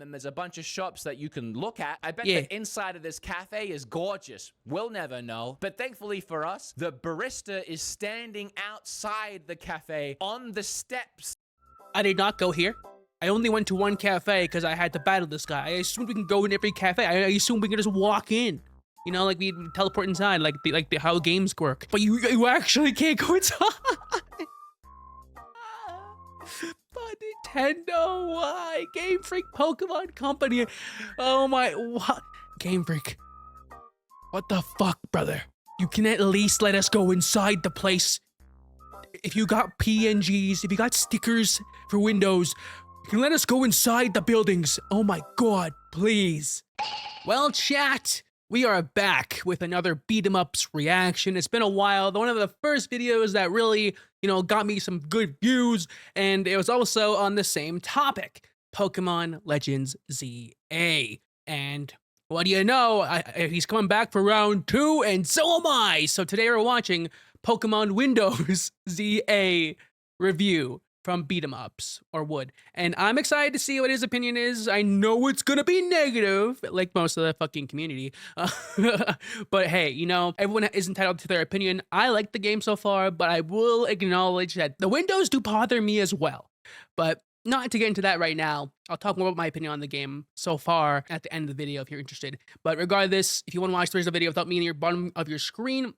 and then there's a bunch of shops that you can look at. I bet the inside of this cafe is gorgeous. We'll never know. But thankfully for us, the barista is standing outside the cafe on the steps. I did not go here. I only went to one cafe because I had to battle this guy. I assumed we can go in every cafe. I assumed we can just walk in. You know, like we teleport inside, like how games work. But you actually can't go inside. But Nintendo, why? Game Freak Pokemon Company. Oh my, what? Game Freak. What the fuck, brother? You can at least let us go inside the place. If you got PNGs, if you got stickers for Windows, you can let us go inside the buildings. Oh my god, please. Well, chat, we are back with another BeatEmUps reaction. It's been a while. One of the first videos that really, got me some good views, and it was also on the same topic, Pokemon Legends ZA. And what do you know? He's coming back for round 2, and so am I. So today we're watching Pokemon Windows ZA review from BeatEmUps, or Wood. And I'm excited to see what his opinion is. I know it's gonna be negative, like most of the fucking community. But hey, everyone is entitled to their opinion. I like the game so far, but I will acknowledge that the windows do bother me as well. But not to get into that right now. I'll talk more about my opinion on the game so far at the end of the video if you're interested. But regardless, if you want to watch the rest of the video without me in your bottom of your screen,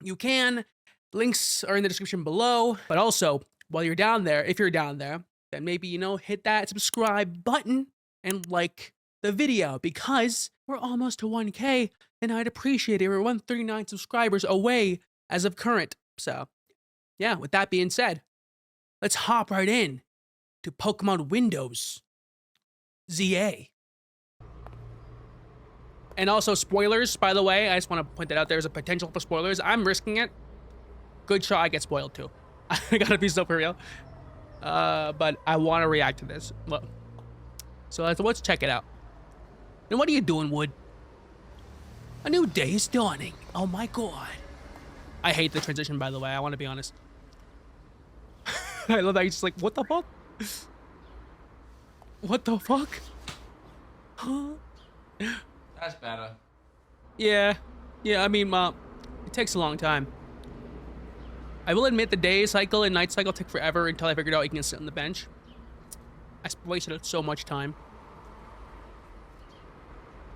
you can. Links are in the description below. But also, while you're down there, if you're down there, then maybe, hit that subscribe button and like the video, because we're almost to 1K and I'd appreciate it. We're 139 subscribers away as of current. So yeah, with that being said, let's hop right in to Pokemon Windows ZA. And also spoilers, by the way, I just want to point that out. There's a potential for spoilers. I'm risking it. Good shot I get spoiled too. I gotta be so for real. But I want to react to this. Well, so let's check it out. And what are you doing, Wood? A new day is dawning. Oh my god. I hate the transition, by the way. I want to be honest. I love that he's just like, what the fuck? What the fuck? Huh? That's better. Yeah. I mean, it takes a long time. I will admit the day cycle and night cycle took forever until I figured out you can sit on the bench. I wasted so much time.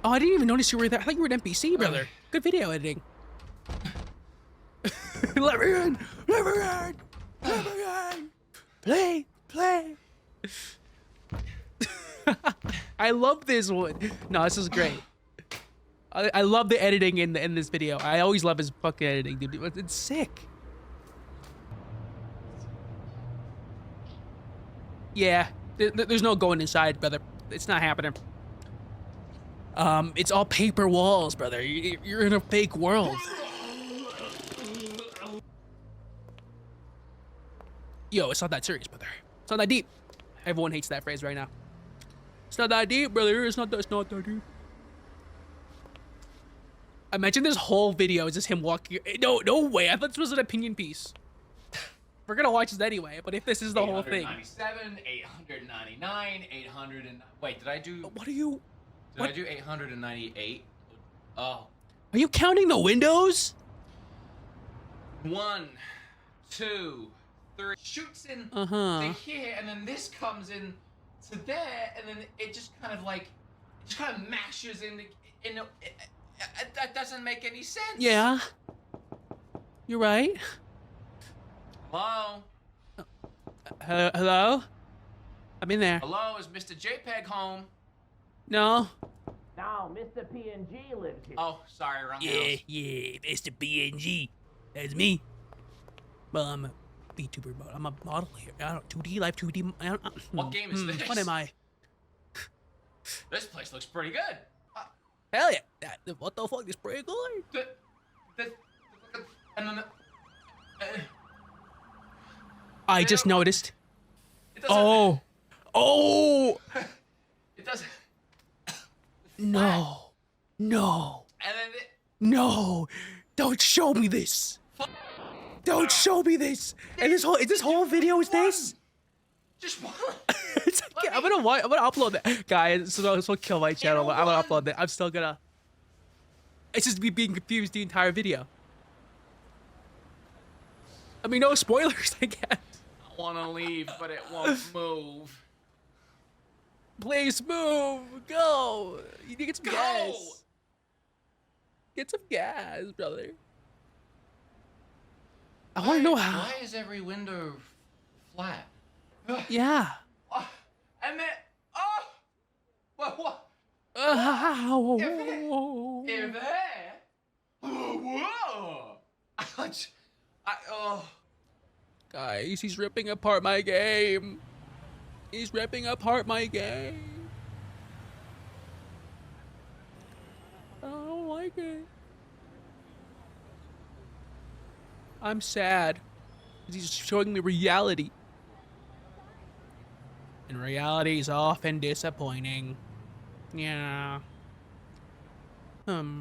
Oh, I didn't even notice you were there. I thought you were an NPC, brother. Good video editing. Let me in! Let me in! Let me in! Play! I love this one. No, this is great. I love the editing in this video. I always love his fucking editing, dude. It's sick. Yeah, there's no going inside, brother. It's not happening. It's all paper walls, brother. You're in a fake world. Yo, it's not that serious, brother. It's not that deep. Everyone hates that phrase right now. It's not that deep, brother. It's not that deep. Imagine this whole video is just him walking. No way. I thought this was an opinion piece. We're gonna watch this anyway, but if this is the whole thing. 897, 899, 800 and... Wait, did I do... What are you... Did I do 898? Oh. Are you counting the windows? 1, 2, 3... Shoots in to here, and then this comes in to there, and then it just kind of like... It just kind of mashes in the... that doesn't make any sense. Yeah. You're right. Hello? Hello? I'm in there. Hello, is Mr. JPEG home? No. No, Mr. PNG lives here. Oh, sorry, wrong house. Yeah, Mr. PNG. That's me. Well, I'm a VTuber, but I'm a model here. I don't 2D, live 2D. What game is this? What am I? This place looks pretty good. Hell yeah. What the fuck is pretty good? And then I just noticed. It doesn't, Oh! It doesn't. No. And then No. Don't show me this. Don't show me this. And this whole video is this? Just one. It's like I'm gonna upload that, guys. So this will kill my channel. But I'm gonna upload that. I'm still gonna. It's just me being confused the entire video. I mean, no spoilers, I guess. I want to leave, but it won't move. Please move. Go. You need to get some gas. Get some gas, brother. I want to know how. Why is every window flat? Yeah. And then, what? If there. Whoa. Guys, he's ripping apart my game. He's ripping apart my game. I don't like it. I'm sad. He's showing me reality. And reality is often disappointing. Yeah. Oh.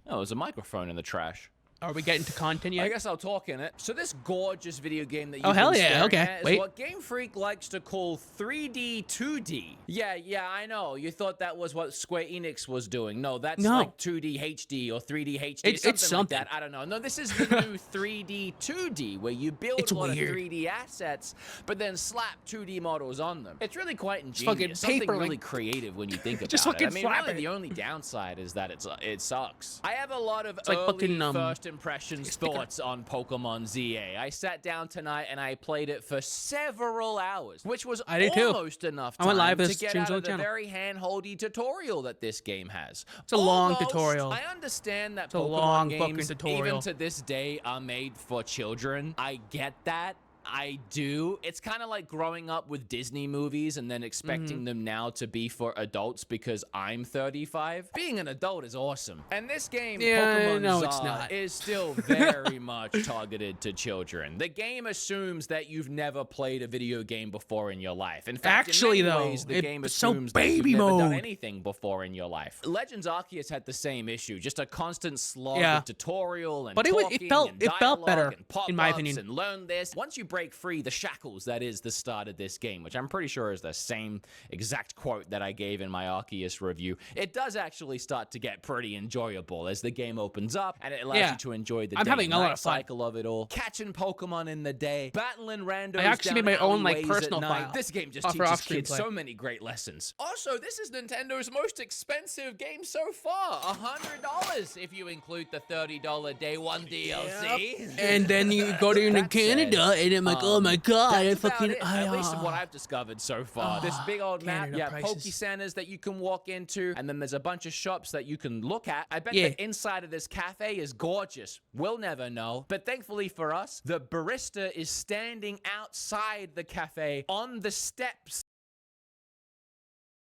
Oh, there's a microphone in the trash. Are we getting to content yet? I guess I'll talk in it. So this gorgeous video game that Oh, hell yeah, okay. at is Wait. what Game Freak likes to call 3D 2D. Yeah, I know. You thought that was what Square Enix was doing. No, that's like 2D HD or 3D HD. It's something like that. I don't know. No, this is the new 3D 2D where you build a lot of 3D assets, but then slap 2D models on them. It's really quite ingenious. Something really creative when you think about just it. fucking I mean, slap really, it. the only downside is that it sucks. I have a lot of like early fucking, first impressions thoughts on Pokemon ZA. I sat down tonight and I played it for several hours, which was almost enough time to get out of the very hand-holdy tutorial that this game has. It's a long tutorial. I understand that It's a Pokemon long games, fucking tutorial. even to this day, are made for children. I get that. I do. It's kind of like growing up with Disney movies and then expecting them now to be for adults because I'm 35. Being an adult is awesome. And this game, Pokemon it's not. is still very much targeted to children. The game assumes that you've never played a video game before in your life. In fact, actually, in many though, ways, the game it's so assumes that you've baby never done mode. anything before in your life. Legends Arceus had the same issue, just a constant slog of tutorial and but talking it felt better, and in my opinion. and learn this. Once you break free the shackles that is the start of this game, which I'm pretty sure is the same exact quote that I gave in my Arceus review, it does actually start to get pretty enjoyable as the game opens up and it allows you to enjoy the day-and-night cycle of it all. Catching Pokemon in the day, battling randos. I actually made my own personal file. This game just teaches kids so many great lessons. Also, this is Nintendo's most expensive game so far. $100 if you include the $30 day one DLC. Yep. And then you go to Canada and I'm like, oh my god, I fucking at least what I've discovered so far. This big old map, you have Poke Centers that you can walk into, and then there's a bunch of shops that you can look at. I bet the inside of this cafe is gorgeous. We'll never know. But thankfully for us, the barista is standing outside the cafe on the steps.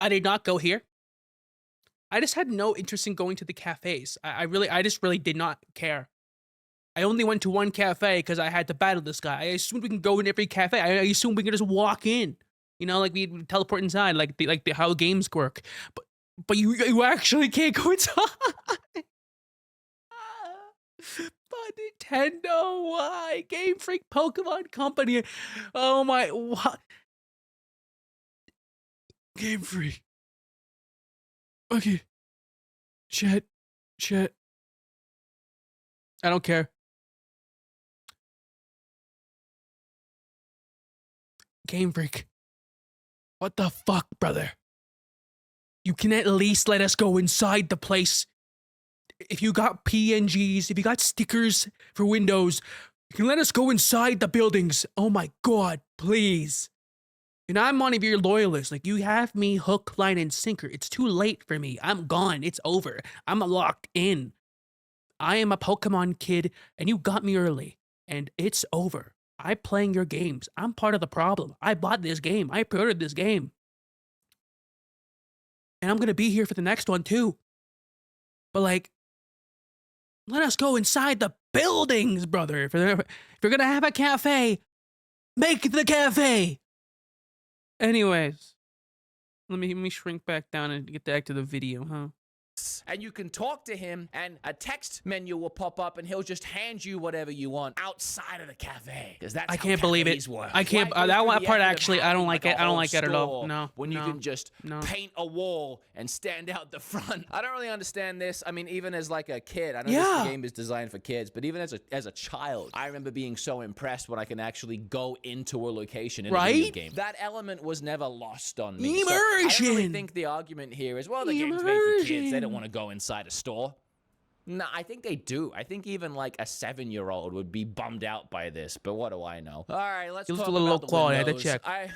I did not go here. I just had no interest in going to the cafes. I just really did not care. I only went to one cafe because I had to battle this guy. I assumed we can go in every cafe. I assumed we can just walk in. You know, like we teleport inside, like how games work. But you actually can't go inside. But Nintendo, why? Game Freak Pokemon Company. Oh my, what? Game Freak. Okay. Chat. I don't care. Game Freak. What the fuck, brother? You can at least let us go inside the place. If you got PNGs, if you got stickers for Windows, you can let us go inside the buildings. Oh my god, please. And I'm one of your loyalists. Like, you have me hook, line, and sinker. It's too late for me. I'm gone. It's over. I'm locked in. I am a Pokemon kid, and you got me early. And it's over. I'm playing your games. I'm part of the problem. I bought this game. I pre-ordered this game. And I'm going to be here for the next one, too. But, like, let us go inside the buildings, brother. If you're going to have a cafe, make the cafe. Anyways, let me shrink back down and get back to the video, huh? and you can talk to him, and a text menu will pop up, and he'll just hand you whatever you want outside of the cafe. Because that's I how can't believe it. cafes work. I can't. Why go That through one the part effort of actually, I don't having, like a it. I don't whole like it at all. store No. When no, you can just no. paint a wall and stand out the front. I don't really understand this. I mean, even as like a kid, I know this game is designed for kids, but even as a child, I remember being so impressed when I can actually go into a location in a video game. That element was never lost on me. Immersion. So I don't really think the argument here is, well, the game's made for kids. They don't want to go inside a store. No, I think they do. I think even like a 7-year-old would be bummed out by this, but what do I know? All right, let's talk about the quality. I had to Windows. check. I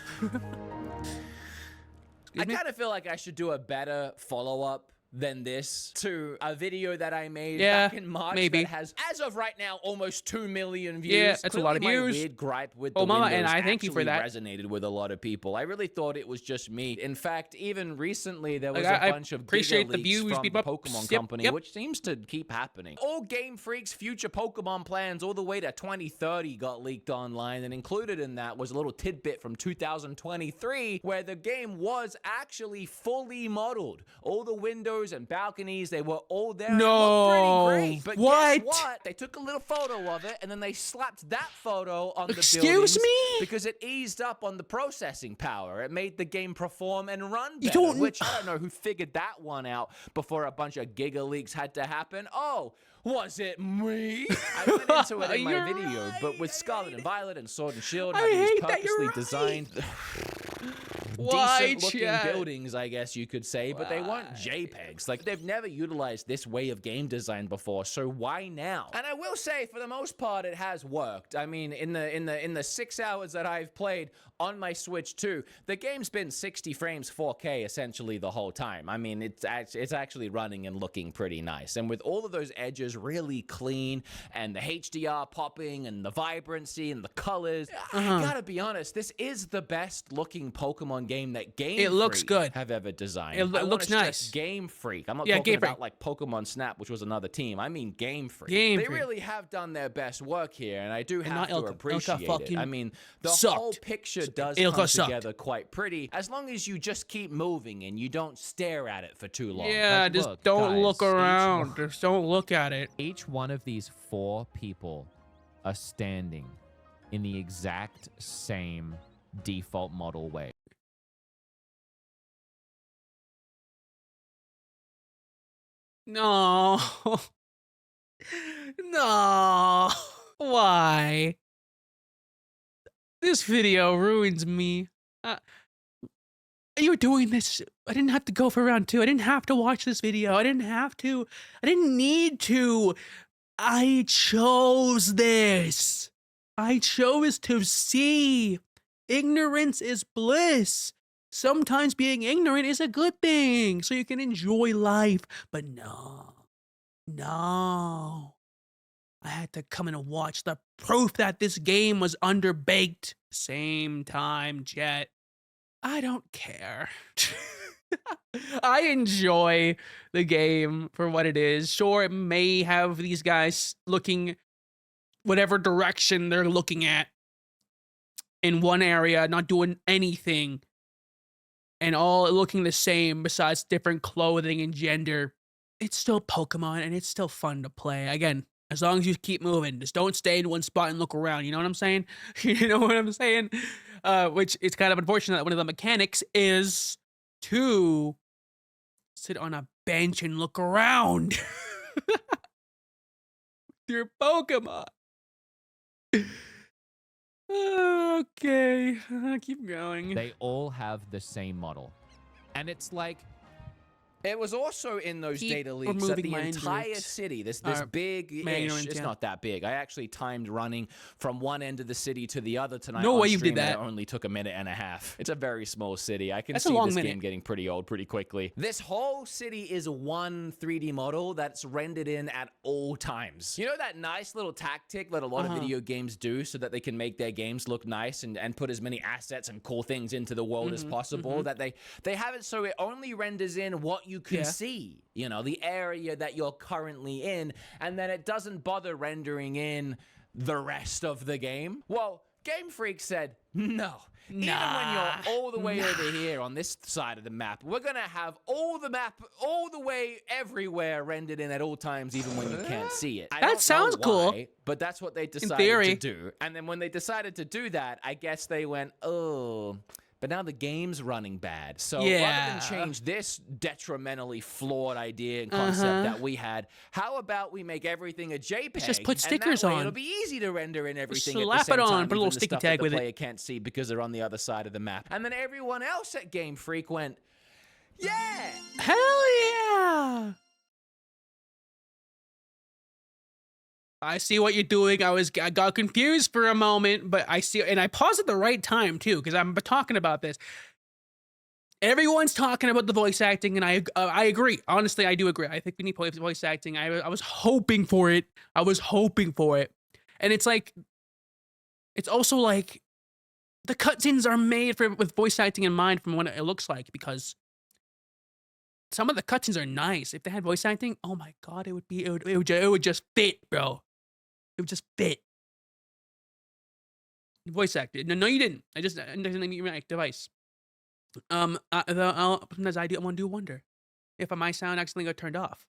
kind of feel like I should do a better follow-up than this to a video that I made back in March that has, as of right now, almost 2 million views. Yeah, that's a lot of Clearly, views. My weird gripe with the Mama, Windows and I thank you for that. resonated with a lot of people. I really thought it was just me. In fact, even recently, there was I a bunch of appreciate giga the leaks views, from the BeatEmUps. Pokemon Yep, company, yep. which seems to keep happening. All Game Freak's future Pokemon plans all the way to 2030 got leaked online, and included in that was a little tidbit from 2023 where the game was actually fully modeled. All the windows and balconies, they were all there. No. And it looked pretty great. But What? guess what? They took a little photo of it, and then they slapped that photo on the Excuse buildings me? because it eased up on the processing power. It made the game perform and run You better, don't- which I don't know who figured that one out before a bunch of giga leaks had to happen. Oh, was it me? I went into it in my You're video, right. but with Scarlet and Violet and Sword and Shield, I having these hate that you're purposely right. designed Why, decent looking chat? buildings, I guess you could say, but they weren't JPEGs. Like, they've never utilized this way of game design before, so why now? And I will say, for the most part, it has worked. I mean, in the 6 hours that I've played on my Switch 2, the game's been 60 frames 4K essentially the whole time. I mean, it's actually running and looking pretty nice. And with all of those edges really clean, and the HDR popping, and the vibrancy, and the colors, I gotta be honest, this is the best looking Pokemon game that Game looks Freak good. have ever designed. It I wanna looks stress nice. Game Freak. I'm not Yeah, talking Game Freak. about like Pokemon Snap, which was another team. I mean Game Freak. Game they Freak. really have done their best work here, and I do have not to Ilka. appreciate Ilka it. fucking I mean, the sucked. whole picture does Ilka come sucked. together quite pretty, as long as you just keep moving and you don't stare at it for too long. Yeah, Like, just look, don't guys, look around. Just don't look at it. Each one of these 4 people are standing in the exact same default model way. No. No. Why? This video ruins me. You're doing this. I didn't have to go for round 2. I didn't have to watch this video. I didn't have to. I didn't need to. I chose this. I chose to see. Ignorance is bliss. Sometimes being ignorant is a good thing, so you can enjoy life. But no. I had to come and watch the proof that this game was underbaked. Same time, Jet. I don't care. I enjoy the game for what it is. Sure, it may have these guys looking whatever direction they're looking at in one area, not doing anything, and all looking the same besides different clothing and gender. It's still Pokemon, and it's still fun to play. Again, as long as you keep moving, just don't stay in one spot and look around. You know what I'm saying? You know what I'm saying? Which it's kind of unfortunate that one of the mechanics is to sit on a bench and look around. Your Pokemon. Okay, keep going. They all have the same model. And it's like, It was also in those Keep data leaks that removing the my entire ignorance. city, this My big-ish, ignorance, it's yeah. not that big. I actually timed running from one end of the city to the other tonight. No on way you stream, did and that. It only took a minute and a half. It's a very small city. I can That's a see long this minute. game getting pretty old pretty quickly. This whole city is one 3D model that's rendered in at all times. You know that nice little tactic that a lot of video games do so that they can make their games look nice and put as many assets and cool things into the world as possible? That they have it so it only renders in what you can see. You know, the area that you're currently in, and then it doesn't bother rendering in the rest of the game. Well, Game Freak said, no. Even when you're all the way over here on this side of the map, we're gonna have all the map all the way everywhere rendered in at all times, even when you can't see it. That sounds cool. But that's what they theory. decided to do. And then when they decided to do that, I guess they went, oh, but now the game's running bad. So rather than change this detrimentally flawed idea and concept that we had, how about we make everything a JPEG? Just put stickers and that way on. It'll be easy to render in everything Slap at the same it on, time, put a little even the sticky stuff tag that with the it. player can't see because they're on the other side of the map. And then everyone else at Game Freak went, yeah! Hell yeah! I see what you're doing. I got confused for a moment, but I see, and I paused at the right time too, because I'm talking about this. Everyone's talking about the voice acting, and I agree. Honestly, I do agree. I think we need voice acting. I was hoping for it. And it's like, it's also like, the cutscenes are made with voice acting in mind from what it looks like, because some of the cutscenes are nice. If they had voice acting, oh my god, it would just fit, bro. It would just fit. Voice acted. No, you didn't. I didn't even my device. Sometimes I do wonder if my sound accidentally got turned off.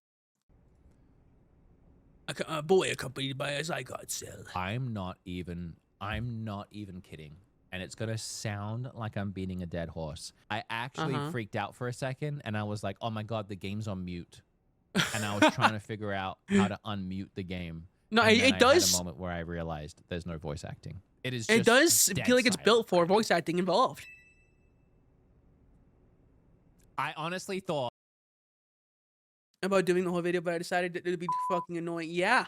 A boy accompanied by a zygote cell. I'm not even kidding. And it's gonna sound like I'm beating a dead horse. I actually freaked out for a second, and I was like, "Oh my god, the game's on mute," and I was trying to figure out how to unmute the game. No, and then it does. I had a moment where I realized there's no voice acting. It is. It does dead feel like it's silent. built for voice acting involved. I honestly thought About doing the whole video, but I decided that it would be fucking annoying. Yeah,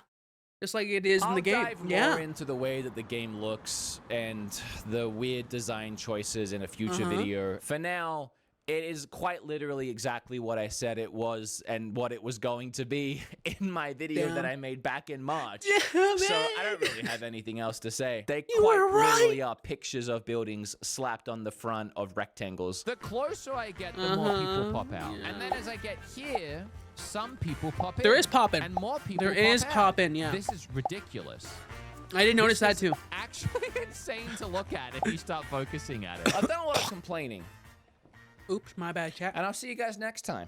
just like it is in the game. I'll dive more into the way that the game looks and the weird design choices in a future video. For now, it is quite literally exactly what I said it was and what it was going to be in my video that I made back in March. Yeah, so I don't really have anything else to say. They quite literally are pictures of buildings slapped on the front of rectangles. the closer I get, the more people pop out, and then as I get here, some people pop in. There is popping. and more people. There is pop out. popping, yeah. This is ridiculous. I didn't notice that This too. is actually insane to look at if you start focusing at it. I've done a lot of complaining, Oops, my bad, chat. and I'll see you guys next time.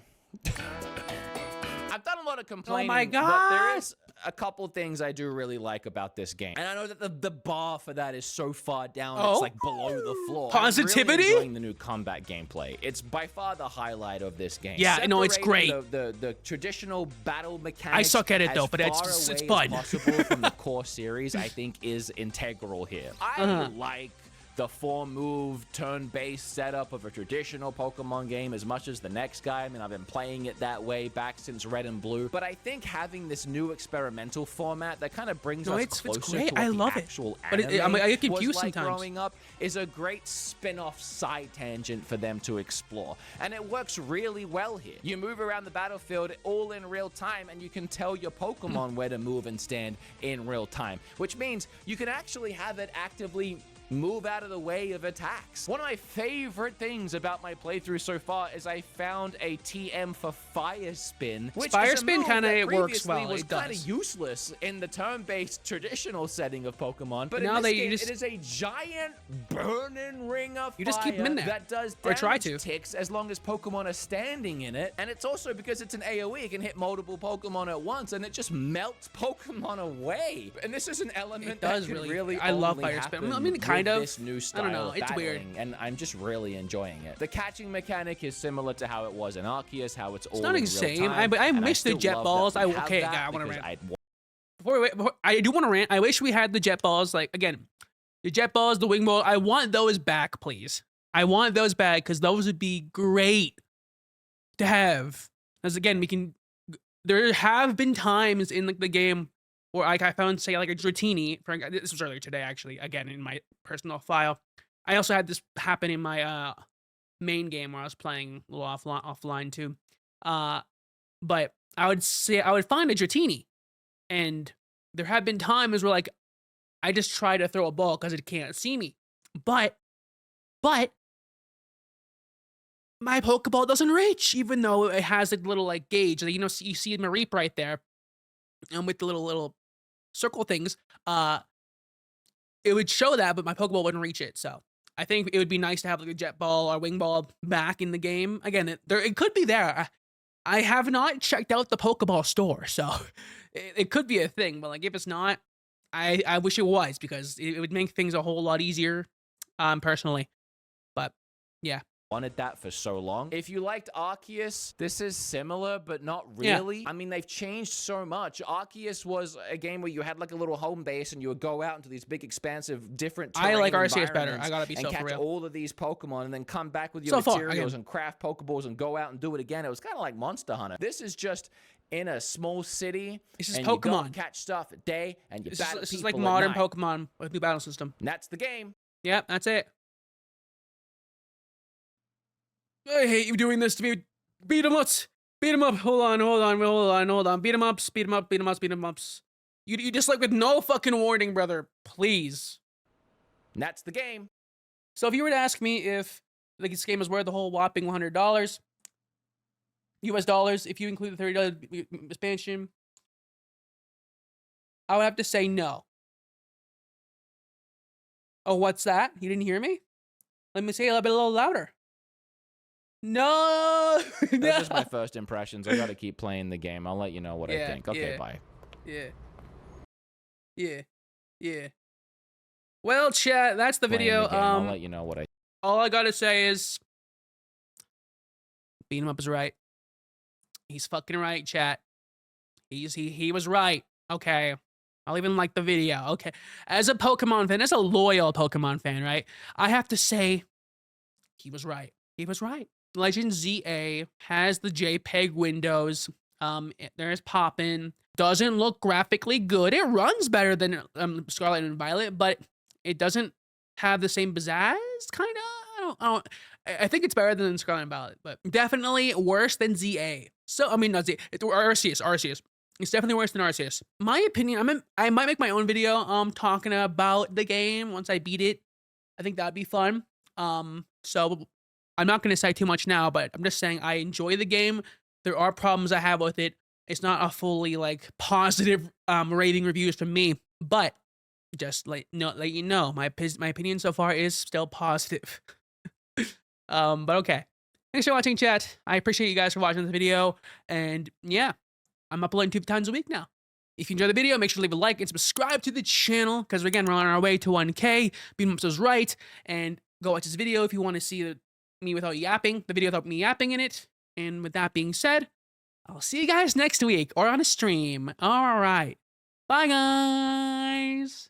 I've done a lot of complaining, my but there God. is a couple things I do really like about this game. And I know that the bar for that is so far down, it's like below the floor. Positivity? I'm really enjoying the new combat gameplay. It's by far the highlight of this game. Yeah, no, it's great. Separating the traditional battle mechanics. I suck at it, though, as but it's far away fun. as possible from the core series, I think is integral here. I like the 4-move turn-based setup of a traditional Pokemon game as much as the next guy. I mean, I've been playing it that way back since Red and Blue. But I think having this new experimental format that kind of brings us closer great. to what I the love it. actual But I get confused was like sometimes. growing up is a great spin-off side tangent for them to explore. And it works really well here. You move around the battlefield all in real time, and you can tell your Pokemon where to move and stand in real time, which means you can actually have it actively move out of the way of attacks. One of my favorite things about my playthrough so far is I found a TM for Fire Spin, which Fire is a Spin move kinda that works previously well, was it kind does. of useless in the turn-based traditional setting of Pokemon, but Now in this you game, just- it is a giant burning ring of You just keep 'em in there. that does Or try damage to. ticks as long as Pokemon are standing in it, and it's also because it's an AoE, it can hit multiple Pokemon at once, and it just melts Pokemon away. And this is an element It does that can really- I love only Fire Spin. happen I mean, kind with of. this new I style don't know, of it's weird. battling, and I'm just really enjoying it. The catching mechanic is similar to how it was in Arceus, how it's all not in the real same. time, I and miss the still jet love balls. that we have Okay, that I wanna because rant. Before I do want to rant. I wish we had the jet balls. Like, again, the jet balls, the wing ball. I want those back, please. I want those back because those would be great to have. As again, we can. There have been times in the game where I found, say, like a Dratini. This was earlier today, actually. Again, in my personal file. I also had this happen in my main game where I was playing a little offline too. But I would find a Dratini, and there have been times where like I just try to throw a ball because it can't see me, but my Pokeball doesn't reach, even though it has a little like gauge. Like, you see Mareep right there, and with the little circle things. it would show that, but my Pokeball wouldn't reach it. So I think it would be nice to have like a Jet Ball or Wing Ball back in the game. Again, it could be there. I have not checked out the Pokeball store, so it could be a thing. But like if it's not, I wish it was, because it would make things a whole lot easier, personally. But yeah. Wanted that for so long. If you liked Arceus, this is similar, but not really. Yeah. I mean, they've changed so much. Arceus was a game where you had like a little home base and you would go out into these big, expansive, different terrain I like Arceus better. I gotta be so for real. And catch all of these Pokemon and then come back with your materials and craft Pokeballs and go out and do it again. It was kind of like Monster Hunter. This is just in a small city. This is and Pokemon. You go and catch stuff at day and you battle people This is like modern night. Pokemon with new battle system. And that's the game. Yep, that's it. I hate you doing this to me. Beat 'em up. Beat 'em up. Hold on. Beat 'em ups. Beat 'em up. Beat 'em ups. Beat 'em ups. You just like with no fucking warning, brother. Please. And that's the game. So if you were to ask me if like this game is worth the whole whopping $100 US dollars, if you include the $30 expansion, I would have to say no. Oh, what's that? You didn't hear me? Let me say it a little louder. No. That's just my first impressions. I gotta keep playing the game. I'll let you know what I think. Okay, bye. Yeah. Well, chat, that's the video. I'll let you know what I. All I gotta say is, BeatEmUps is right. He's fucking right, chat. He was right. Okay. I'll even like the video. Okay. As a Pokemon fan, as a loyal Pokemon fan, right? I have to say, he was right. He was right. Legend ZA has the JPEG windows. There's poppin'. Doesn't look graphically good. It runs better than Scarlet and Violet, but it doesn't have the same pizzazz, kinda. I think it's better than Scarlet and Violet, but definitely worse than ZA. So, I mean, not ZA. It's Arceus. It's definitely worse than Arceus. My opinion, I might make my own video talking about the game once I beat it. I think that'd be fun. So I'm not going to say too much now, but I'm just saying I enjoy the game. There are problems I have with it. It's not a fully like positive rating reviews from me, but just let you know my opinion so far is still positive. But okay. Thanks for watching, chat. I appreciate you guys for watching this video, and yeah, I'm uploading 2 times a week now. If you enjoyed the video, make sure to leave a like and subscribe to the channel, because again, we're on our way to 1K. BeatEmUps was right, and go watch this video if you want to see me without yapping, the video without me yapping in it. And with that being said, I'll see you guys next week or on a stream. All right. Bye, guys.